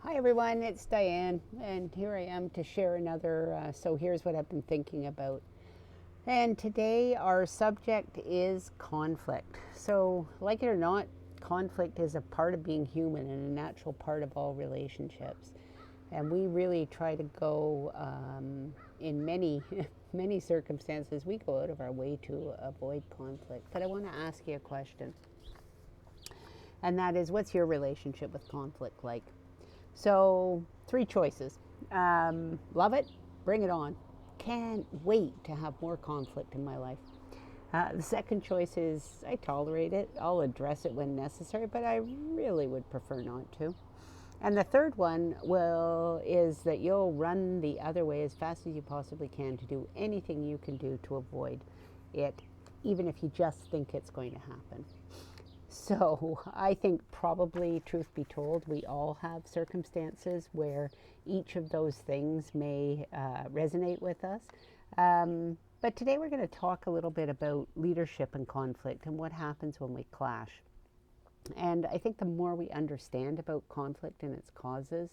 Hi everyone, it's Diane, and here I am to share another. So, here's what I've been thinking about. And today, our subject is conflict. So, like it or not, conflict is a part of being human and a natural part of all relationships. And we really try to go, in many, many circumstances, we go out of our way to avoid conflict. But I want to ask you a question, and that is, what's your relationship with conflict like? So, three choices. Love it, bring it on. Can't wait to have more conflict in my life. The second choice is I tolerate it. I'll address it when necessary, but I really would prefer not to. And the third one is that you'll run the other way as fast as you possibly can to do anything you can do to avoid it, even if you just think it's going to happen. So I think probably, truth be told, we all have circumstances where each of those things may resonate with us. But today we're going to talk a little bit about leadership and conflict and what happens when we clash. And I think the more we understand about conflict and its causes,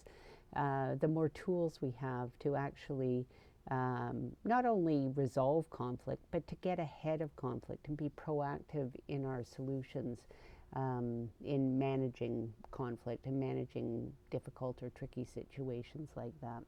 the more tools we have to actually not only resolve conflict, but to get ahead of conflict and be proactive in our solutions, in managing conflict and managing difficult or tricky situations like that.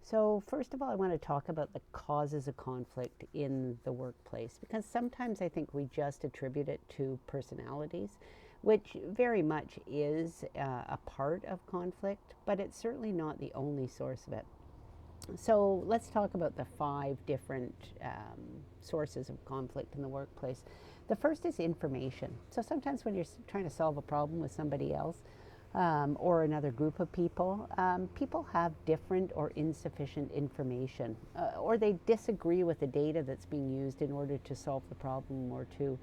So, first of all, I want to talk about the causes of conflict in the workplace, because sometimes I think we just attribute it to personalities, which very much is a part of conflict, but it's certainly not the only source of it. So let's talk about the five different sources of conflict in the workplace. The first is information. So sometimes when you're trying to solve a problem with somebody else, or another group of people, people have different or insufficient information, or they disagree with the data that's being used in order to solve the problem or to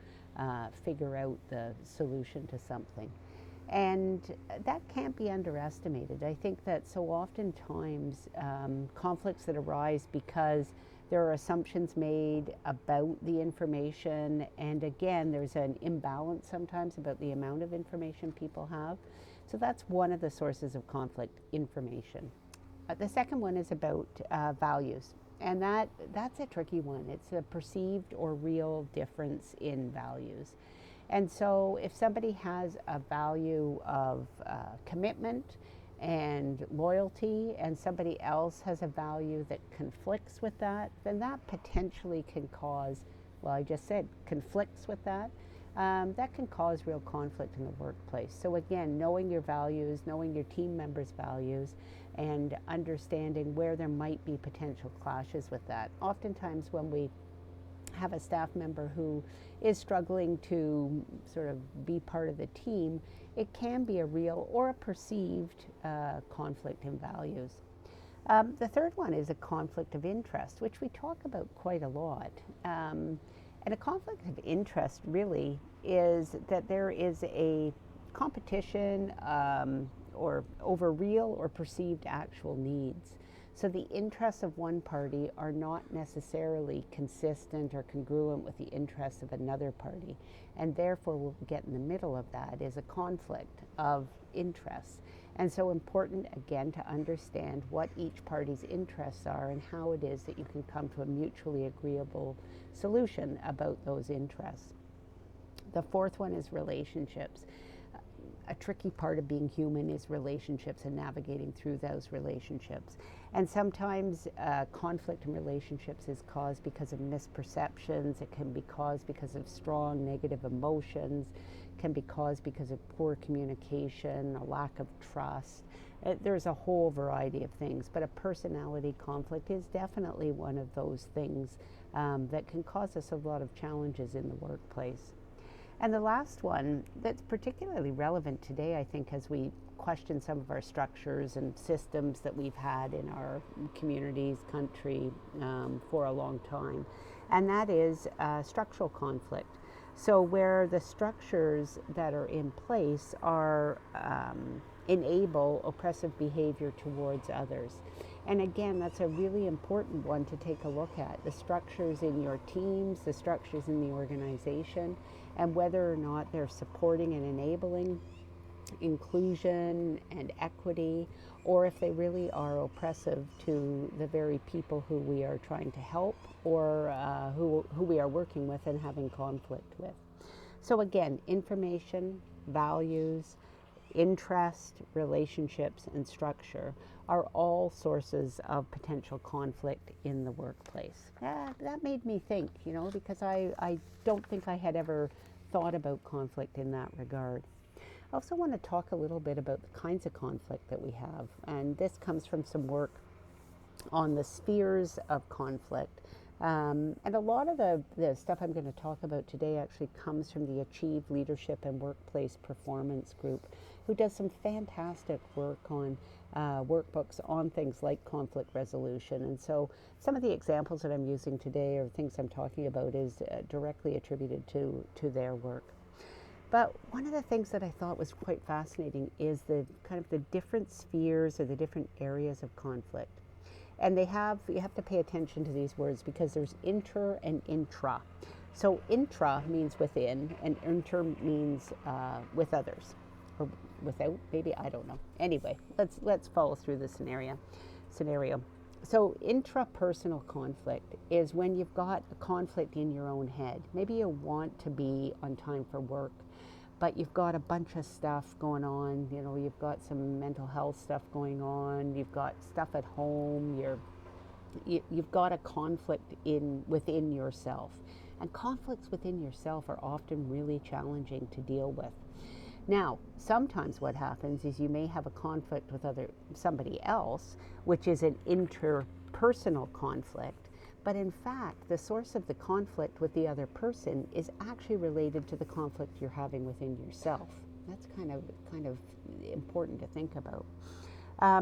figure out the solution to something. And that can't be underestimated. I think that so oftentimes conflicts that arise because there are assumptions made about the information, and again, there's an imbalance sometimes about the amount of information people have. So that's one of the sources of conflict: information. The second one is about values, and that's a tricky one. It's a perceived or real difference in values. And so, if somebody has a value of commitment and loyalty, and somebody else has a value that conflicts with that, then that potentially can cause, well, I just said conflicts with that. That can cause real conflict in the workplace. So, again, knowing your values, knowing your team members' values, and understanding where there might be potential clashes with that. Oftentimes, when we have a staff member who is struggling to sort of be part of the team, it can be a real or a perceived conflict in values. The third one is a conflict of interest, which we talk about quite a lot. And a conflict of interest really is that there is a competition or over real or perceived actual needs. So the interests of one party are not necessarily consistent or congruent with the interests of another party. And therefore, what we get in the middle of that is a conflict of interests. And so important, again, to understand what each party's interests are and how it is that you can come to a mutually agreeable solution about those interests. The fourth one is relationships. A tricky part of being human is relationships and navigating through those relationships. And sometimes conflict in relationships is caused because of misperceptions. It can be caused because of strong negative emotions. It can be caused because of poor communication, a lack of trust. There's a whole variety of things, but a personality conflict is definitely one of those things that can cause us a lot of challenges in the workplace. And the last one that's particularly relevant today, I think, as we question some of our structures and systems that we've had in our communities, country, for a long time, and that is structural conflict. So where the structures that are in place are enable oppressive behavior towards others. And again, that's a really important one to take a look at. The structures in your teams, the structures in the organization, and whether or not they're supporting and enabling inclusion and equity, or if they really are oppressive to the very people who we are trying to help, or who we are working with and having conflict with. So again, information, values, interest, relationships, and structure are all sources of potential conflict in the workplace. That made me think, because I don't think I had ever thought about conflict in that regard. I also want to talk a little bit about the kinds of conflict that we have, and this comes from some work on the spheres of conflict. And a lot of the stuff I'm going to talk about today actually comes from the Achieve Leadership and Workplace Performance Group, who does some fantastic work on workbooks on things like conflict resolution. And so some of the examples that I'm using today, or things I'm talking about, is directly attributed to their work. But one of the things that I thought was quite fascinating is the kind of the different spheres or the different areas of conflict. And you have to pay attention to these words because there's inter and intra. So intra means within, and inter means with others, or without, maybe, I don't know. Anyway, let's follow through the scenario. So intrapersonal conflict is when you've got a conflict in your own head. Maybe you want to be on time for work, but you've got a bunch of stuff going on. You've got some mental health stuff going on. You've got stuff at home. You've got a conflict within yourself. And conflicts within yourself are often really challenging to deal with. Now, sometimes what happens is you may have a conflict with somebody else, which is an interpersonal conflict. But in fact, the source of the conflict with the other person is actually related to the conflict you're having within yourself. That's kind of important to think about.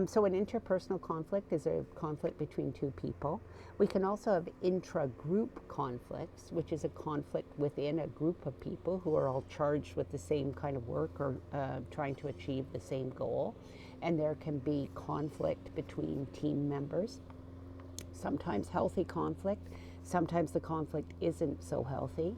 So an interpersonal conflict is a conflict between two people. We can also have intra-group conflicts, which is a conflict within a group of people who are all charged with the same kind of work or trying to achieve the same goal. And there can be conflict between team members. Sometimes healthy conflict, sometimes the conflict isn't so healthy.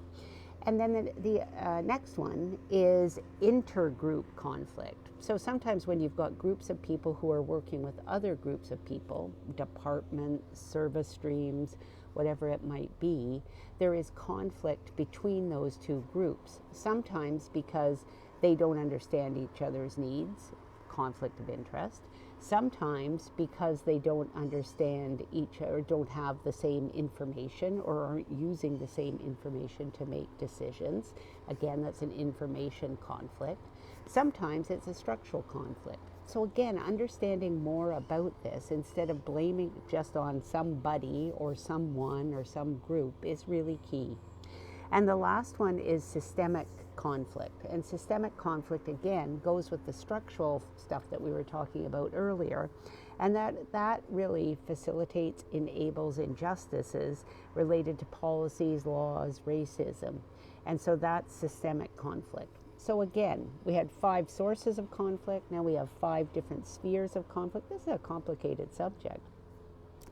And then the next one is intergroup conflict. So sometimes when you've got groups of people who are working with other groups of people, departments, service streams, whatever it might be, there is conflict between those two groups. Sometimes because they don't understand each other's needs, conflict of interest. Sometimes because they don't understand each or don't have the same information or aren't using the same information to make decisions. Again, that's an information conflict. Sometimes it's a structural conflict. So again, understanding more about this instead of blaming just on somebody or someone or some group is really key. And the last one is systemic conflict. And systemic conflict, again, goes with the structural stuff that we were talking about earlier. And that really facilitates, enables injustices related to policies, laws, racism. And so that's systemic conflict. So again, we had 5 sources of conflict. Now we have 5 different spheres of conflict. This is a complicated subject.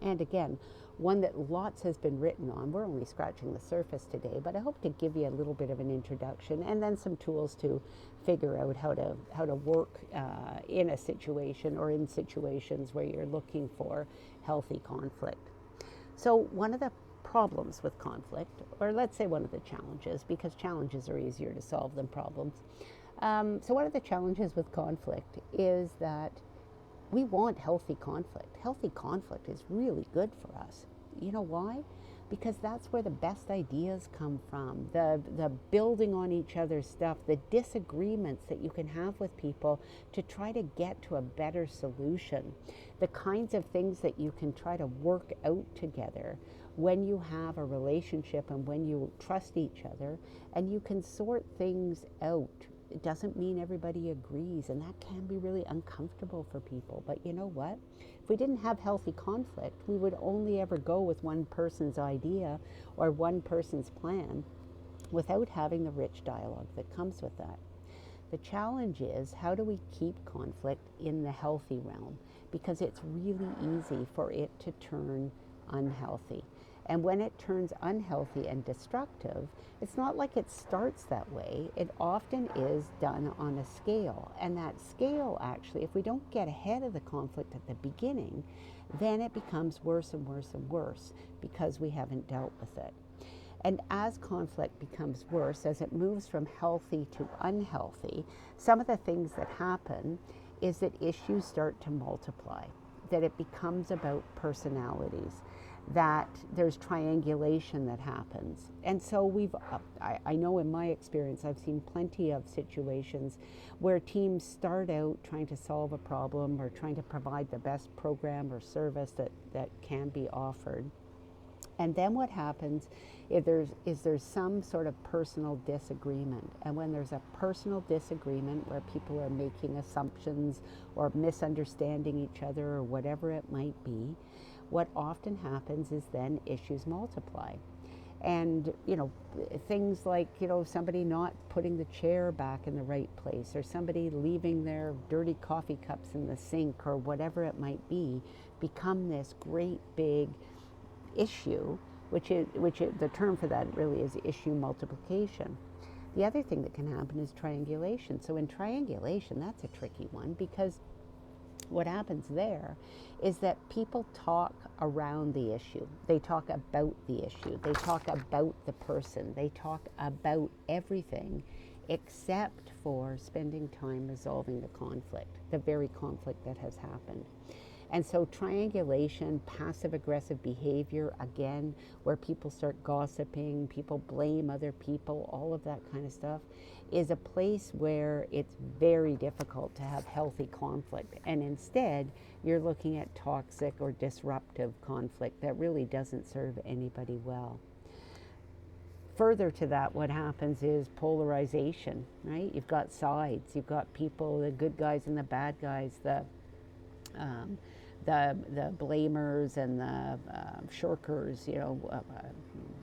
And again, one that lots has been written on. We're only scratching the surface today, but I hope to give you a little bit of an introduction and then some tools to figure out how to work in a situation or in situations where you're looking for healthy conflict. So one of the problems with conflict, or let's say one of the challenges, because challenges are easier to solve than problems. So one of the challenges with conflict is that we want healthy conflict. Healthy conflict is really good for us. You know why? Because that's where the best ideas come from. The building on each other's stuff, the disagreements that you can have with people to try to get to a better solution. The kinds of things that you can try to work out together when you have a relationship and when you trust each other and you can sort things out. It doesn't mean everybody agrees, and that can be really uncomfortable for people. But you know what? If we didn't have healthy conflict, we would only ever go with one person's idea or one person's plan without having the rich dialogue that comes with that. The challenge is, how do we keep conflict in the healthy realm? Because it's really easy for it to turn unhealthy. And when it turns unhealthy and destructive, it's not like it starts that way. It often is done on a scale. And that scale, actually, if we don't get ahead of the conflict at the beginning, then it becomes worse and worse and worse because we haven't dealt with it. And as conflict becomes worse, as it moves from healthy to unhealthy, some of the things that happen is that issues start to multiply, that it becomes about personalities, that there's triangulation that happens. And so I know in my experience, I've seen plenty of situations where teams start out trying to solve a problem or trying to provide the best program or service that can be offered. And then what happens is there's some sort of personal disagreement. And when there's a personal disagreement where people are making assumptions or misunderstanding each other or whatever it might be, what often happens is then issues multiply. And, things like, somebody not putting the chair back in the right place, or somebody leaving their dirty coffee cups in the sink, or whatever it might be, become this great big issue, which the term for that really is issue multiplication. The other thing that can happen is triangulation. So in triangulation, that's a tricky one, because what happens there is that people talk around the issue. They talk about the issue. They talk about the person. They talk about everything except for spending time resolving the conflict, the very conflict that has happened. And so triangulation, passive aggressive behavior, again, where people start gossiping, people blame other people, all of that kind of stuff, is a place where it's very difficult to have healthy conflict. And instead, you're looking at toxic or disruptive conflict that really doesn't serve anybody well. Further to that, what happens is polarization, right? You've got sides. You've got people, the good guys and the bad guys, the blamers and the shirkers,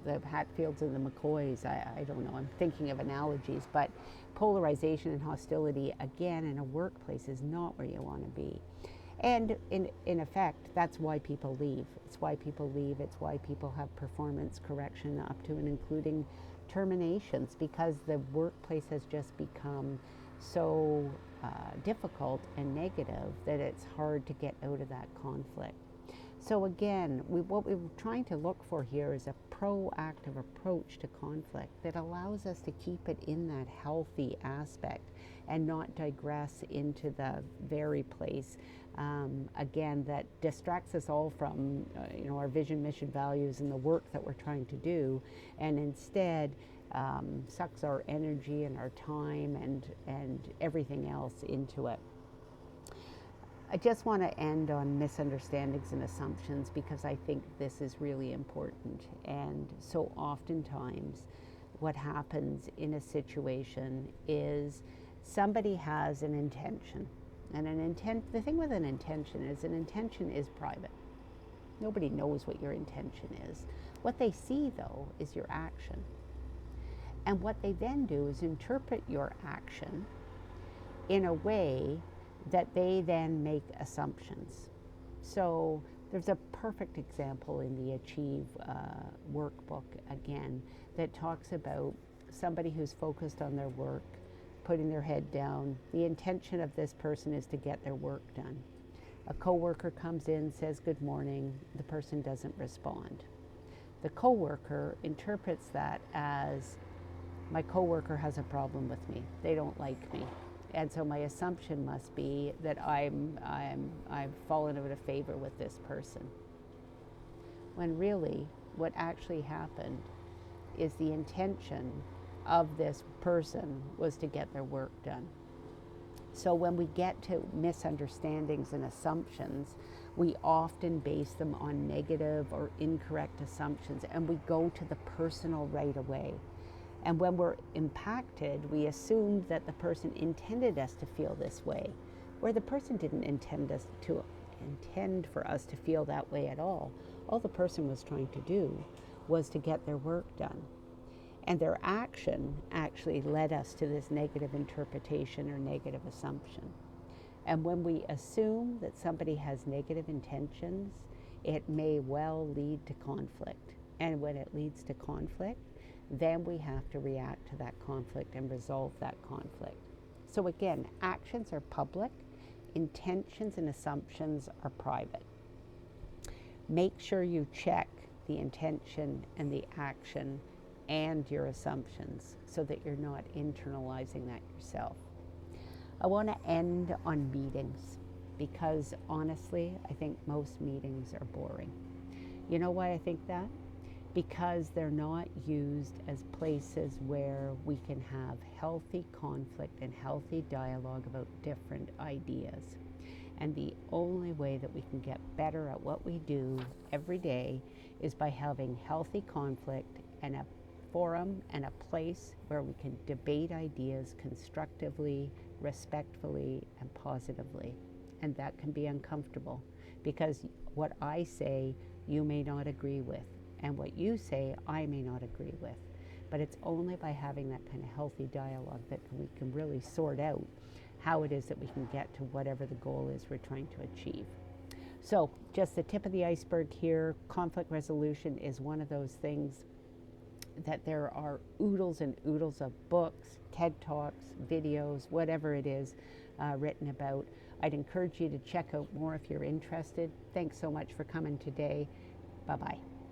the Hatfields and the McCoys. I don't know, I'm thinking of analogies, but polarization and hostility, again, in a workplace is not where you want to be. And in effect, that's why people leave. It's why people leave. It's why people have performance correction up to and including terminations, because the workplace has just become so difficult and negative that it's hard to get out of that conflict. So again, what we're trying to look for here is a proactive approach to conflict that allows us to keep it in that healthy aspect and not digress into the very place, again, that distracts us all from our vision, mission, values, and the work that we're trying to do, and instead sucks our energy and our time and everything else into it. I just want to end on misunderstandings and assumptions, because I think this is really important. And so oftentimes what happens in a situation is somebody has an intention. And the thing with an intention is private. Nobody knows what your intention is. What they see, though, is your action. And what they then do is interpret your action in a way that they then make assumptions. So there's a perfect example in the Achieve workbook, again, that talks about somebody who's focused on their work, putting their head down. The intention of this person is to get their work done. A coworker comes in, says good morning, the person doesn't respond. The coworker interprets that as, my coworker has a problem with me. They don't like me. And so my assumption must be that I've fallen out of favor with this person. When really what actually happened is the intention of this person was to get their work done. So when we get to misunderstandings and assumptions, we often base them on negative or incorrect assumptions, and we go to the personal right away. And when we're impacted, we assume that the person intended us to feel this way, where the person didn't intend for us to feel that way at all. All the person was trying to do was to get their work done. And their action actually led us to this negative interpretation or negative assumption. And when we assume that somebody has negative intentions, it may well lead to conflict. And when it leads to conflict, then we have to react to that conflict and resolve that conflict. So again, actions are public, intentions and assumptions are private. Make sure you check the intention and the action and your assumptions so that you're not internalizing that yourself. I want to end on meetings because honestly, I think most meetings are boring. You know why I think that? Because they're not used as places where we can have healthy conflict and healthy dialogue about different ideas. And the only way that we can get better at what we do every day is by having healthy conflict and a forum and a place where we can debate ideas constructively, respectfully, and positively. And that can be uncomfortable because what I say you may not agree with, and what you say I may not agree with. But it's only by having that kind of healthy dialogue that we can really sort out how it is that we can get to whatever the goal is we're trying to achieve. So just the tip of the iceberg here, conflict resolution is one of those things that there are oodles and oodles of books, TED Talks, videos, whatever it is written about. I'd encourage you to check out more if you're interested. Thanks so much for coming today. Bye-bye.